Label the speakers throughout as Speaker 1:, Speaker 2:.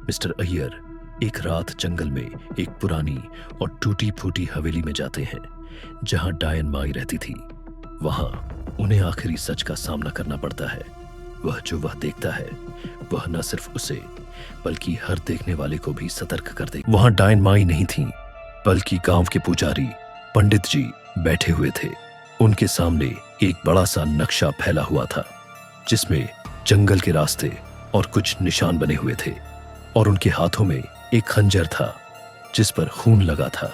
Speaker 1: Mister Iyer एक रात जंगल में एक पुरानी और टूटी फूटी हवेली में जाते हैं जहां डायन माई रहती थी। वहां उन्हें आखिरी सच का सामना करना पड़ता है। वह देखता है वह न सिर्फ उसे बल्कि हर देखने वाले को भी सतर्क कर दे। वहां डायन माई नहीं थी बल्कि गांव के पुजारी पंडित जी बैठे हुए थे। उनके सामने एक बड़ा सा नक्शा फैला हुआ था जिसमें जंगल के रास्ते और कुछ निशान बने हुए थे और उनके हाथों में एक खंजर था जिस पर खून लगा था।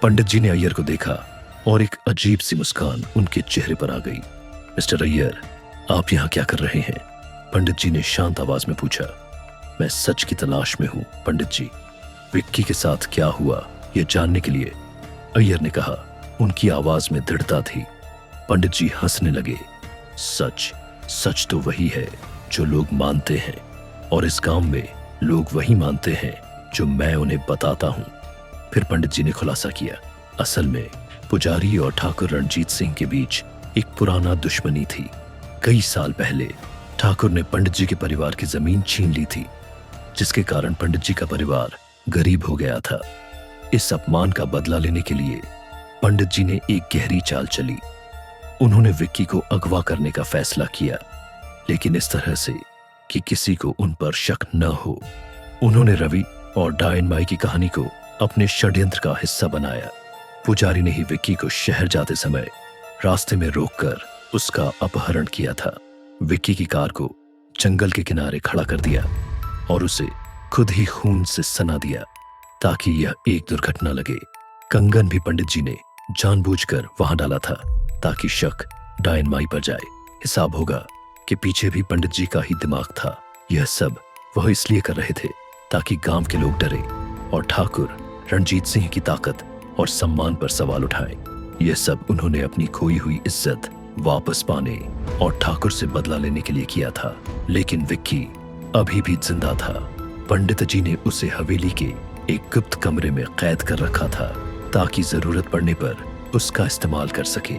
Speaker 1: पंडित जी ने अय्यर को देखा और एक अजीब सी मुस्कान उनके चेहरे पर आ गई। मिस्टर अय्यर, आप यहाँ क्या कर रहे हैं? पंडित जी ने शांत आवाज में पूछा। मैं सच की तलाश में हूँ पंडित जी। विक्की के साथ क्या हुआ यह जानने के लिए, अय्यर ने कहा। उनकी आवाज में दृढ़ता थी। पंडित जी हंसने लगे। सच तो वही है जो लोग मानते हैं और इस गांव में लोग वही मानते हैं जो मैं उन्हें बताता हूं। फिर पंडित जी ने खुलासा किया, असल में पुजारी और ठाकुर रणजीत सिंह के बीच एक पुराना दुश्मनी थी। कई साल पहले ठाकुर ने पंडित जी के परिवार की जमीन छीन ली थी जिसके कारण पंडित जी का परिवार गरीब हो गया था। इस अपमान का बदला लेने के लिए पंडित जी ने एक गहरी चाल चली। उन्होंने विक्की को अगवा करने का फैसला किया, लेकिन इस तरह से कि किसी को उन पर शक न हो। उन्होंने रवि और डायन माई की कहानी को अपने षड्यंत्र का हिस्सा बनाया। पुजारी ने ही विक्की को शहर जाते समय रास्ते में रोककर उसका अपहरण किया था। विक्की की कार को जंगल के किनारे खड़ा कर दिया और उसे खुद ही खून से सना दिया ताकि यह एक दुर्घटना लगे। कंगन भी पंडित जी ने जानबूझकर वहां डाला था ताकि शक डायन माई पर जाए। हिसाब होगा कि पीछे भी पंडित जी का ही दिमाग था। यह सब वह इसलिए कर रहे थे ताकि गांव के लोग डरे और ठाकुर रणजीत सिंह की ताकत और सम्मान पर सवाल उठाएं। यह सब उन्होंने अपनी खोई हुई इज्जत वापस पाने और ठाकुर से बदला लेने के लिए किया था। लेकिन विक्की अभी भी जिंदा था। पंडित जी ने उसे हवेली के एक गुप्त कमरे में कैद कर रखा था ताकि जरूरत पड़ने पर उसका इस्तेमाल कर सके।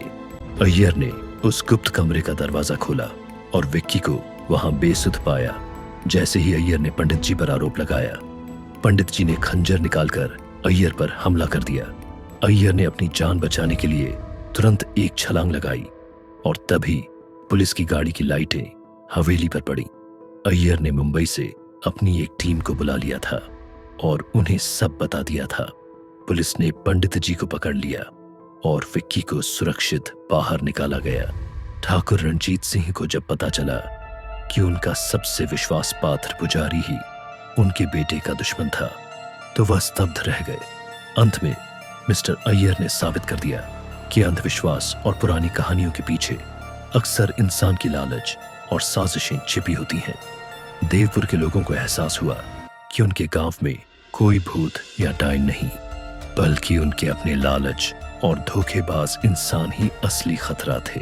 Speaker 1: अय्यर ने उस गुप्त कमरे का दरवाजा खोला और विक्की को वहां बेसुध पाया। जैसे ही अय्यर ने पंडित जी पर आरोप लगाया, पंडित जी ने खंजर निकालकर अय्यर पर हमला कर दिया। अय्यर ने अपनी जान बचाने के लिए तुरंत एक छलांग लगाई और तभी पुलिस की गाड़ी की लाइटें हवेली पर पड़ी। अय्यर ने मुंबई से अपनी एक टीम को बुला लिया था और उन्हें सब बता दिया था। पुलिस ने पंडित जी को पकड़ लिया और विक्की को सुरक्षित बाहर निकाला गया। ठाकुर रणजीत सिंह को जब पता चला कि उनका सबसे विश्वास पात्र पुजारी ही उनके बेटे का दुश्मन था, तो वह स्तब्ध रह गए। अंत में मिस्टर अय्यर ने साबित कर दिया कि अंधविश्वास और पुरानी कहानियों के पीछे अक्सर इंसान की लालच और साजिशें छिपी होती हैं। देवपुर के लोगों को एहसास हुआ कि उनके गांव में कोई भूत या डायन नहीं, बल्कि उनके अपने लालच और धोखेबाज इंसान ही असली खतरा थे।